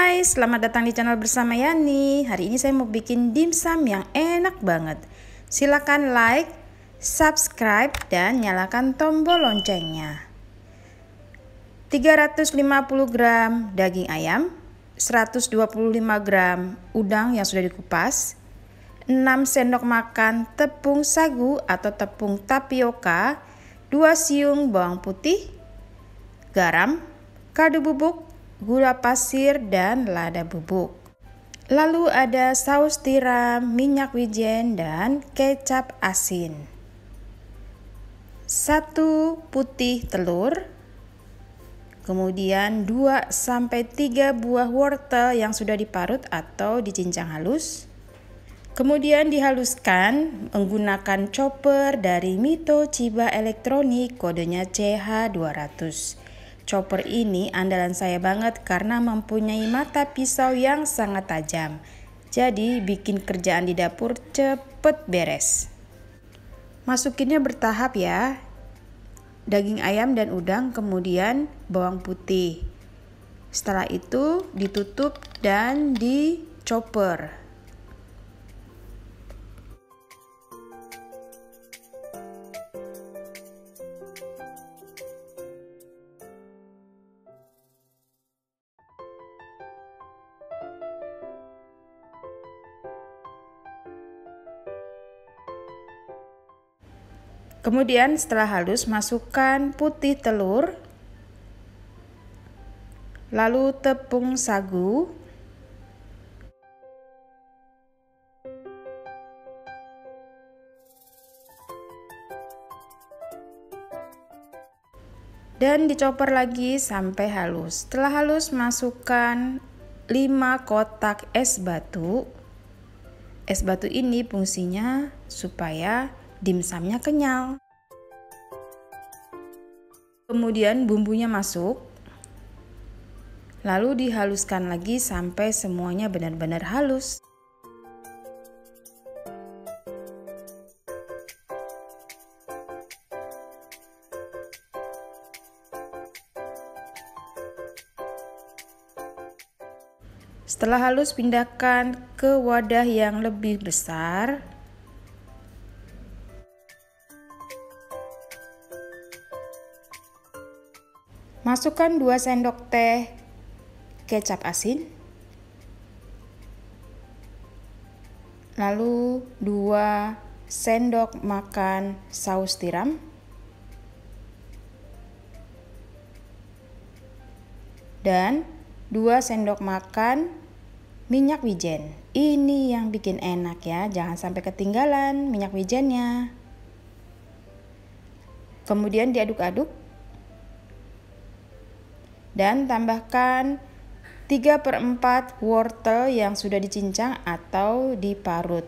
Hai, selamat datang di channel bersama Yani. Hari ini saya mau bikin dimsum yang enak banget. Silakan like, subscribe, dan nyalakan tombol loncengnya. 350 gram daging ayam, 125 gram udang yang sudah dikupas, 6 sendok makan tepung sagu atau tepung tapioka, 2 siung bawang putih, garam, kaldu bubuk, gula pasir, dan lada bubuk. Lalu ada saus tiram, minyak wijen, dan kecap asin. 1 putih telur. Kemudian 2-3 buah wortel yang sudah diparut atau dicincang halus. Kemudian dihaluskan menggunakan chopper dari Mito Chiba Elektronik, kodenya CH200. Chopper ini andalan saya banget karena mempunyai mata pisau yang sangat tajam. Jadi bikin kerjaan di dapur cepet beres. Masukinnya bertahap ya. Daging ayam dan udang, kemudian bawang putih. Setelah itu ditutup dan di-chopper. Kemudian setelah halus, masukkan putih telur, lalu tepung sagu, dan dicoper lagi sampai halus. Setelah halus, masukkan 5 kotak es batu. Es batu ini fungsinya supaya dimsumnya kenyal. Kemudian bumbunya masuk, lalu dihaluskan lagi sampai semuanya benar-benar halus. Setelah halus, pindahkan ke wadah yang lebih besar. Masukkan 2 sendok teh kecap asin, lalu 2 sendok makan saus tiram, dan 2 sendok makan minyak wijen. Ini yang bikin enak ya, jangan sampai ketinggalan minyak wijennya. Kemudian diaduk-aduk. Dan tambahkan 3/4 wortel yang sudah dicincang atau diparut.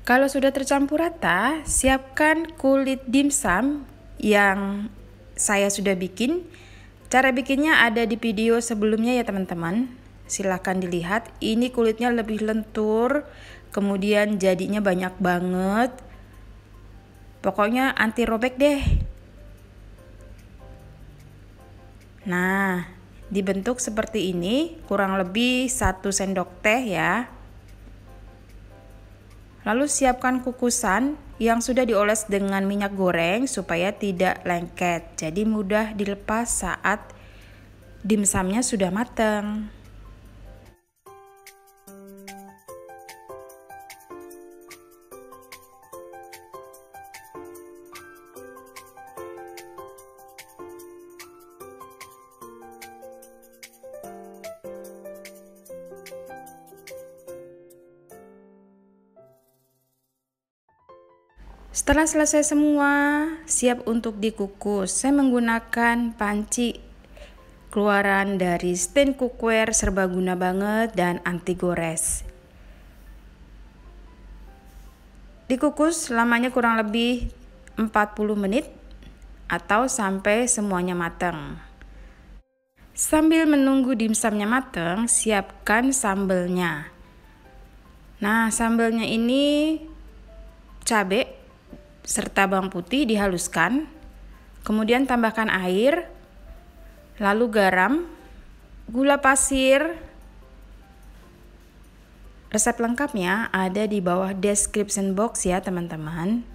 Kalau sudah tercampur rata, siapkan kulit dimsum yang saya sudah bikin. Cara bikinnya ada di video sebelumnya ya teman-teman. Silahkan dilihat. Ini kulitnya lebih lentur, kemudian jadinya banyak banget. Pokoknya anti robek deh. Nah, dibentuk seperti ini, kurang lebih 1 sendok teh ya. Lalu siapkan kukusan yang sudah dioles dengan minyak goreng supaya tidak lengket. Jadi mudah dilepas saat dimsumnya sudah matang. Setelah selesai semua, siap untuk dikukus. Saya menggunakan panci keluaran dari stand cookware, serbaguna banget dan anti gores. Dikukus lamanya kurang lebih 40 menit atau sampai semuanya matang. Sambil menunggu dimsumnya matang, siapkan sambelnya. Nah, sambelnya ini cabai serta bawang putih dihaluskan. Kemudian tambahkan air, lalu garam, gula pasir. Resep lengkapnya ada di bawah description box ya teman-teman.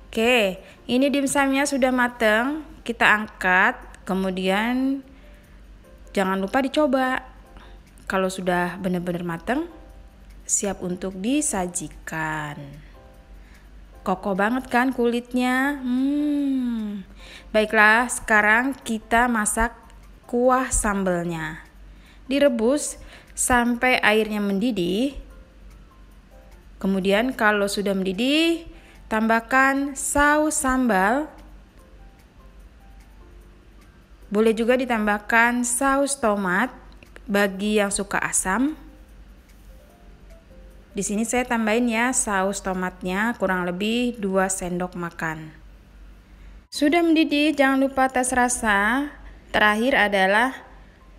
Oke, ini dimsumnya sudah matang, kita angkat, kemudian jangan lupa dicoba. Kalau sudah benar-benar matang, siap untuk disajikan. Kokoh banget kan kulitnya? Baiklah, sekarang kita masak kuah sambelnya. Direbus sampai airnya mendidih. Kemudian kalau sudah mendidih, tambahkan saus sambal. Boleh juga ditambahkan saus tomat bagi yang suka asam. Di sini saya tambahin ya saus tomatnya kurang lebih 2 sendok makan. Sudah mendidih, jangan lupa tes rasa. Terakhir adalah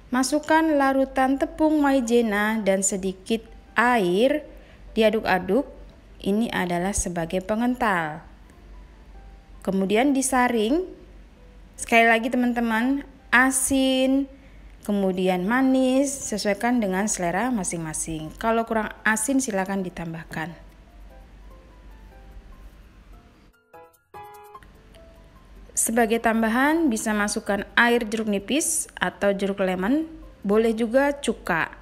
masukkan larutan tepung maizena dan sedikit air. Diaduk-aduk, ini adalah sebagai pengental. Kemudian disaring. Sekali lagi teman-teman, asin, kemudian manis, sesuaikan dengan selera masing-masing. Kalau kurang asin silakan ditambahkan. Sebagai tambahan bisa masukkan air jeruk nipis atau jeruk lemon, boleh juga cuka.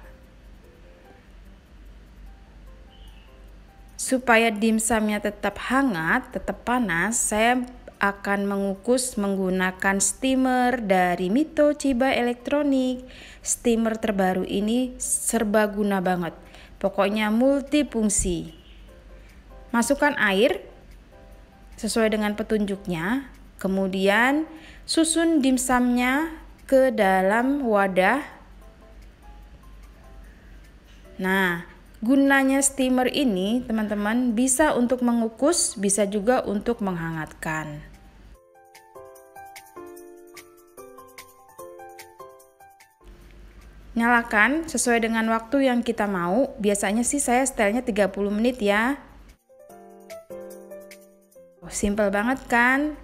Supaya dimsumnya tetap hangat, tetap panas, saya akan mengukus menggunakan steamer dari Mito Chiba Elektronik. Steamer terbaru ini serbaguna banget, pokoknya multifungsi. Masukkan air sesuai dengan petunjuknya, kemudian susun dimsumnya ke dalam wadah. Nah, gunanya steamer ini teman-teman bisa untuk mengukus, bisa juga untuk menghangatkan. Nyalakan sesuai dengan waktu yang kita mau. Biasanya sih saya setelnya 30 menit ya. Simple banget kan?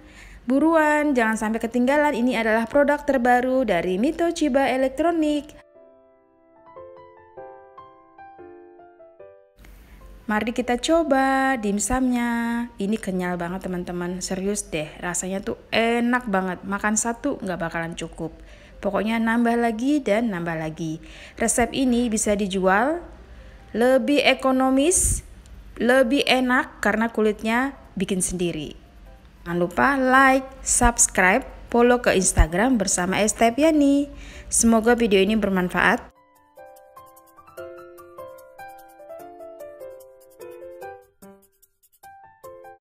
Buruan, jangan sampai ketinggalan. Ini adalah produk terbaru dari Mito Chiba Elektronik. Mari kita coba dimsumnya. Ini kenyal banget teman-teman, serius deh. Rasanya tuh enak banget. Makan satu nggak bakalan cukup. Pokoknya nambah lagi dan nambah lagi. Resep ini bisa dijual lebih ekonomis, lebih enak karena kulitnya bikin sendiri. Jangan lupa like, subscribe, follow ke Instagram bersama Estepiani. Semoga video ini bermanfaat.